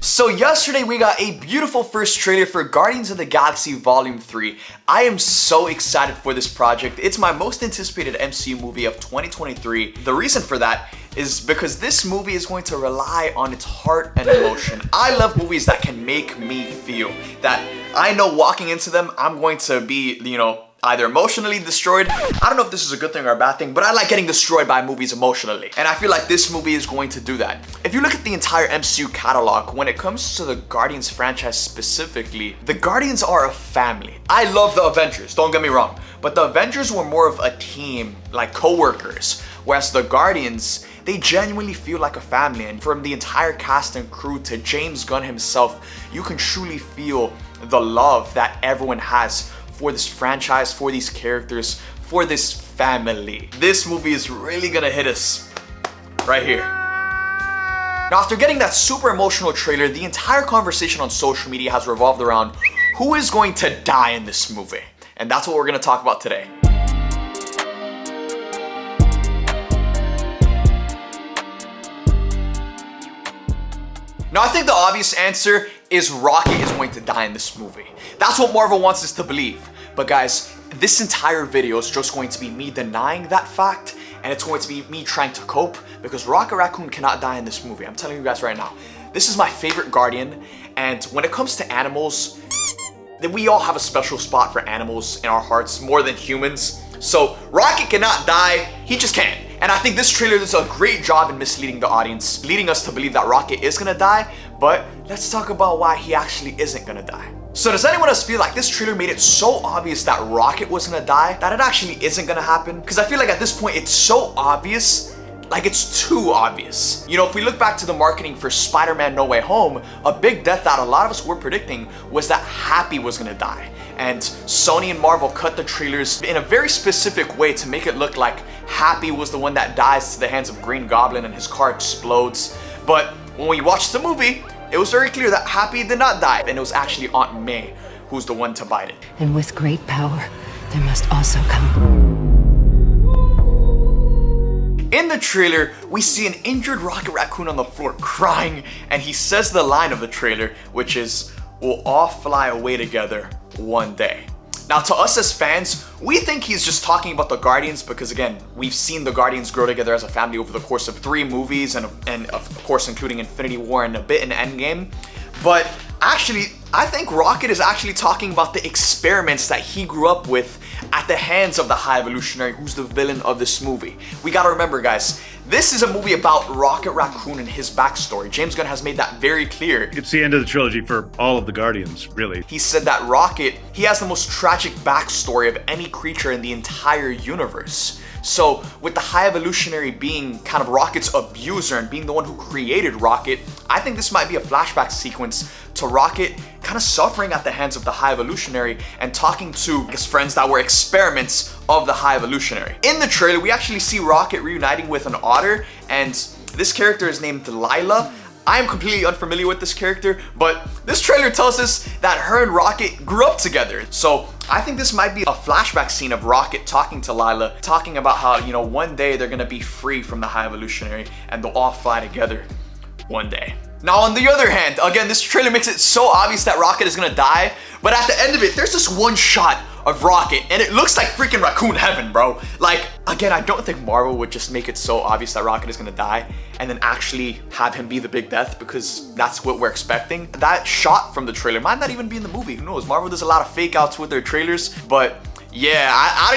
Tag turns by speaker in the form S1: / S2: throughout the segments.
S1: So yesterday we got a beautiful first trailer for Guardians of the Galaxy Volume 3. I am so excited for this project. It's my most anticipated MCU movie of 2023. The reason for that is because this movie is going to rely on its heart and emotion. I love movies that can make me feel that I know walking into them, I'm going to be, either emotionally destroyed. I don't know if this is a good thing or a bad thing, but I like getting destroyed by movies emotionally. And I feel like this movie is going to do that. If you look at the entire MCU catalog, when it comes to the Guardians franchise specifically, the Guardians are a family. I love the Avengers, don't get me wrong, but the Avengers were more of a team, like co-workers, whereas the Guardians, they genuinely feel like a family. And from the entire cast and crew to James Gunn himself, you can truly feel the love that everyone has for this franchise, for these characters, for this family. This movie is really gonna hit us right here. Now, after getting that super emotional trailer, the entire conversation on social media has revolved around who is going to die in this movie. And that's what we're gonna talk about today. Now, I think the obvious answer is Rocket is going to die in this movie. That's what Marvel wants us to believe. But guys, this entire video is just going to be me denying that fact, and it's going to be me trying to cope, because Rocket Raccoon cannot die in this movie. I'm telling you guys right now. This is my favorite Guardian, and when it comes to animals, then we all have a special spot for animals in our hearts more than humans. So Rocket cannot die, he just can't. And I think this trailer does a great job in misleading the audience, leading us to believe that Rocket is gonna die, but let's talk about why he actually isn't gonna die. So does anyone else feel like this trailer made it so obvious that Rocket was gonna die that it actually isn't gonna happen? Because I feel like at this point it's so obvious, like it's too obvious. If we look back to the marketing for Spider-Man No Way Home, a big death that a lot of us were predicting was that Happy was gonna die. And Sony and Marvel cut the trailers in a very specific way to make it look like Happy was the one that dies to the hands of Green Goblin and his car explodes. But when we watched the movie, it was very clear that Happy did not die, and it was actually Aunt May who's the one to bite it.
S2: And with great power, there must also come...
S1: In the trailer, we see an injured Rocket Raccoon on the floor crying, and he says the line of the trailer, which is, "We'll all fly away together one day." Now, to us as fans, we think he's just talking about the Guardians because, again, we've seen the Guardians grow together as a family over the course of 3 movies and of course including Infinity War and a bit in Endgame. But actually, I think Rocket is actually talking about the experiments that he grew up with at the hands of the High Evolutionary, who's the villain of this movie. We gotta remember, guys, this is a movie about Rocket Raccoon and his backstory. James Gunn has made that very clear.
S3: It's the end of the trilogy for all of the Guardians, really.
S1: He said that Rocket, he has the most tragic backstory of any creature in the entire universe. So with the High Evolutionary being kind of Rocket's abuser and being the one who created Rocket, I think this might be a flashback sequence to Rocket kind of suffering at the hands of the High Evolutionary and talking to his friends that were experiments of the High Evolutionary. In the trailer, we actually see Rocket reuniting with an otter, and this character is named Lila. I am completely unfamiliar with this character, but this trailer tells us that her and Rocket grew up together. So I think this might be a flashback scene of Rocket talking to Lila, talking about how, one day they're gonna be free from the High Evolutionary and they'll all fly together one day. Now, on the other hand, again, this trailer makes it so obvious that Rocket is gonna die, but at the end of it, there's this one shot of Rocket, and it looks like freaking Raccoon Heaven, bro. Like, again, I don't think Marvel would just make it so obvious that Rocket is gonna die and then actually have him be the big death, because that's what we're expecting. That shot from the trailer might not even be in the movie, who knows? Marvel does a lot of fake outs with their trailers, but yeah,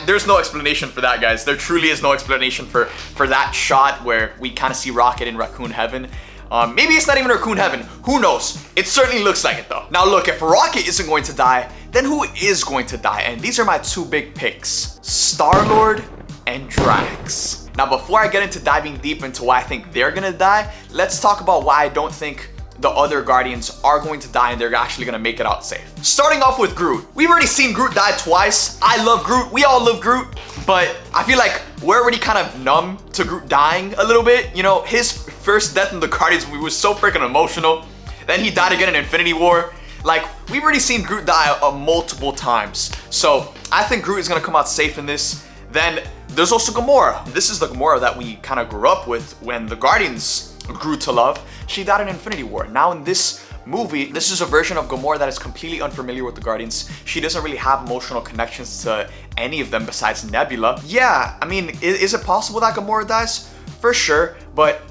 S1: there's no explanation for that, guys. There truly is no explanation for that shot where we kind of see Rocket in Raccoon Heaven. Maybe it's not even Raccoon Heaven, who knows? It certainly looks like it though. Now look, if Rocket isn't going to die, then who is going to die? And these are my 2 big picks, Star-Lord and Drax. Now before I get into diving deep into why I think they're gonna die, let's talk about why I don't think the other Guardians are going to die and they're actually gonna make it out safe. Starting off with Groot. We've already seen Groot die twice. I love Groot, we all love Groot, but I feel like we're already kind of numb to Groot dying a little bit. His first death in the Guardians movie was so freaking emotional. Then he died again in Infinity War. Like, we've already seen Groot die multiple times. So I think Groot is gonna come out safe in this. Then there's also Gamora. This is the Gamora that we kind of grew up with when the Guardians grew to love, she died in Infinity War. Now in this movie, this is a version of Gamora that is completely unfamiliar with the Guardians. She doesn't really have emotional connections to any of them besides Nebula. Yeah, I mean, is it possible that Gamora dies? For sure, but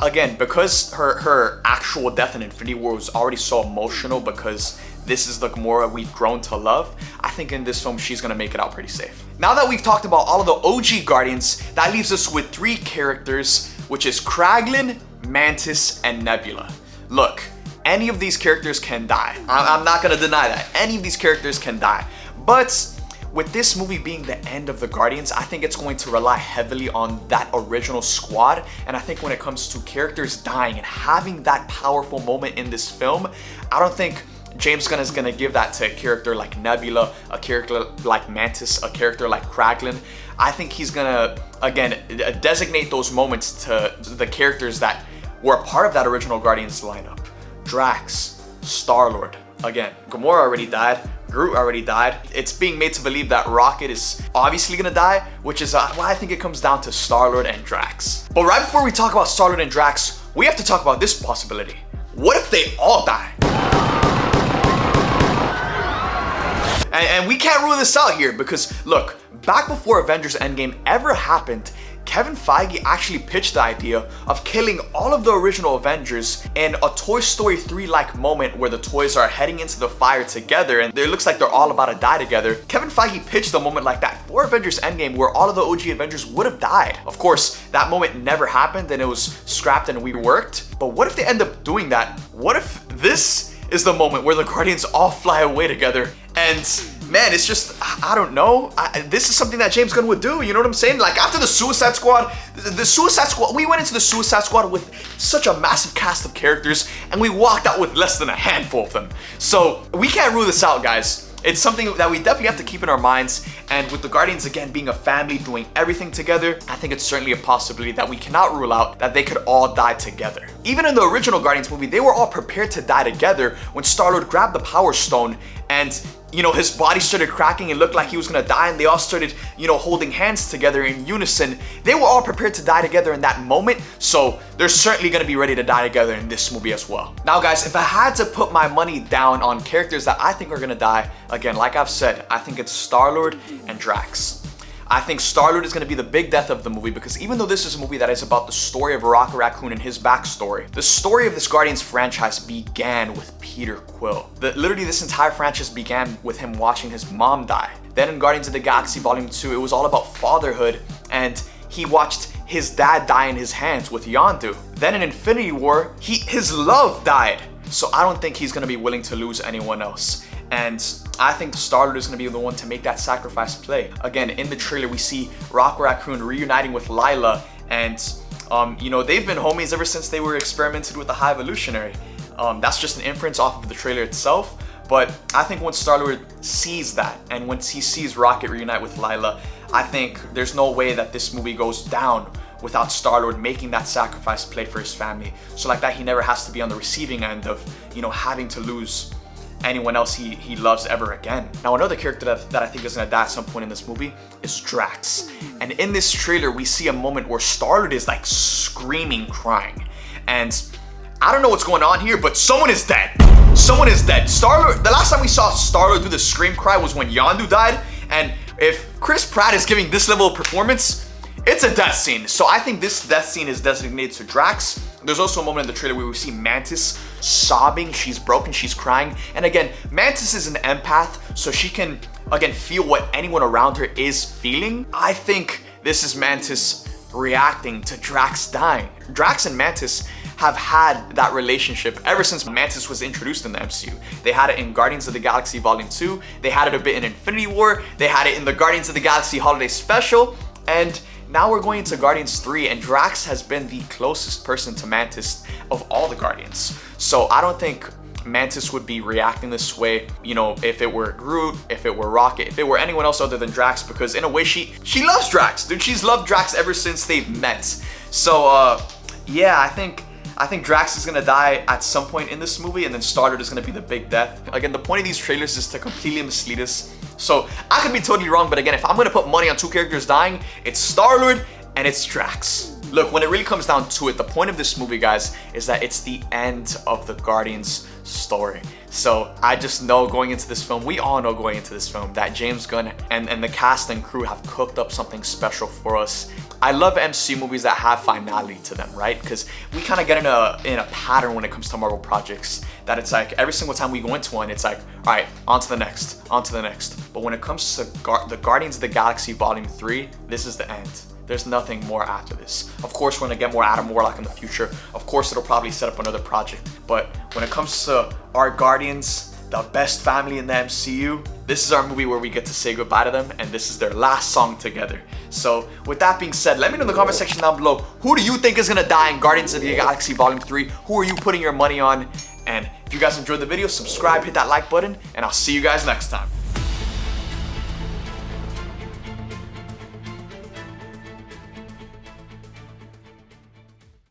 S1: again, because her actual death in Infinity War was already so emotional because this is the Gamora we've grown to love, I think in this film she's gonna make it out pretty safe. Now that we've talked about all of the OG Guardians, that leaves us with 3 characters, which is Kraglin, Mantis, and Nebula. Look, any of these characters can die. I'm not gonna deny that. Any of these characters can die. But with this movie being the end of the Guardians, I think it's going to rely heavily on that original squad. And I think when it comes to characters dying and having that powerful moment in this film, I don't think James Gunn is gonna give that to a character like Nebula, a character like Mantis, a character like Kraglin. I think he's gonna, again, designate those moments to the characters that were a part of that original Guardians lineup. Drax, Star-Lord. Again, Gamora already died, Groot already died. It's being made to believe that Rocket is obviously gonna die, which is why I think it comes down to Star-Lord and Drax. But right before we talk about Star-Lord and Drax, we have to talk about this possibility. What if they all die? And we can't rule this out here because, look, back before Avengers Endgame ever happened, Kevin Feige actually pitched the idea of killing all of the original Avengers in a Toy Story 3-like moment where the toys are heading into the fire together and it looks like they're all about to die together. Kevin Feige pitched a moment like that for Avengers Endgame where all of the OG Avengers would have died. Of course, that moment never happened and it was scrapped and reworked. But what if they end up doing that? What if this is the moment where the Guardians all fly away together? And man, it's just, I don't know. This is something that James Gunn would do, you know what I'm saying? Like after the Suicide Squad, we went into the Suicide Squad with such a massive cast of characters and we walked out with less than a handful of them. So we can't rule this out, guys. It's something that we definitely have to keep in our minds. And with the Guardians, again, being a family, doing everything together, I think it's certainly a possibility that we cannot rule out that they could all die together. Even in the original Guardians movie, they were all prepared to die together when Star-Lord grabbed the Power Stone and, you know, his body started cracking and looked like he was gonna die and they all started, you know, holding hands together in unison. They were all prepared to die together in that moment, so they're certainly gonna be ready to die together in this movie as well. Now guys, if I had to put my money down on characters that I think are gonna die, again, like I've said, I think it's Star-Lord and Drax. I think Star-Lord is going to be the big death of the movie because even though this is a movie that is about the story of Rocket Raccoon and his backstory, the story of this Guardians franchise began with Peter Quill. Literally this entire franchise began with him watching his mom die. Then in Guardians of the Galaxy Volume 2, it was all about fatherhood and he watched his dad die in his hands with Yondu. Then in Infinity War, his love died. So I don't think he's going to be willing to lose anyone else. And I think Star-Lord is going to be the one to make that sacrifice play. Again, in the trailer, we see Rocket Raccoon reuniting with Lila. And, you know, they've been homies ever since they were experimented with the High Evolutionary. That's just an inference off of the trailer itself. But I think once Star-Lord sees that, and once he sees Rocket reunite with Lila, I think there's no way that this movie goes down without Star-Lord making that sacrifice play for his family. So like that, he never has to be on the receiving end of, you know, having to lose anyone else he loves ever again. Now another character that I think is gonna die at some point in this movie is Drax. And in this trailer, we see a moment where Star-Lord is like screaming, crying. And I don't know what's going on here, but someone is dead. Someone is dead. Star-Lord, the last time we saw Star-Lord do the scream cry was when Yondu died. And if Chris Pratt is giving this level of performance, it's a death scene. So I think this death scene is designated to Drax. There's also a moment in the trailer where we see Mantis sobbing. She's broken, she's crying. And again, Mantis is an empath, so she can, again, feel what anyone around her is feeling. I think this is Mantis reacting to Drax dying. Drax and Mantis have had that relationship ever since Mantis was introduced in the MCU. They had it in Guardians of the Galaxy Volume 2. They had it a bit in Infinity War. They had it in the Guardians of the Galaxy Holiday Special. And now we're going into Guardians 3, and Drax has been the closest person to Mantis of all the Guardians. So I don't think Mantis would be reacting this way, you know, if it were Groot, if it were Rocket, if it were anyone else other than Drax, because in a way she loves Drax, dude. She's loved Drax ever since they've met. So yeah, I think Drax is gonna die at some point in this movie, and then Star-Lord is gonna be the big death. Again, the point of these trailers is to completely mislead us. So I could be totally wrong, but again, if I'm gonna put money on 2 characters dying, it's Star-Lord and it's Drax. Look, when it really comes down to it, the point of this movie, guys, is that it's the end of the Guardians story. So I just know going into this film, we all know going into this film, that James Gunn and the cast and crew have cooked up something special for us. I love MCU movies that have finality to them, right? Because we kind of get in a pattern when it comes to Marvel projects, that it's like every single time we go into one, it's like, all right, on to the next, on to the next. But when it comes to the Guardians of the Galaxy Volume 3, this is the end. There's nothing more after this. Of course, we're gonna get more Adam Warlock in the future. Of course, it'll probably set up another project. But when it comes to our Guardians, the best family in the MCU, this is our movie where we get to say goodbye to them, and this is their last song together. So with that being said, let me know in the comment section down below, who do you think is gonna die in Guardians of the Galaxy Volume 3? Who are you putting your money on? And if you guys enjoyed the video, subscribe, hit that like button, and I'll see you guys next time.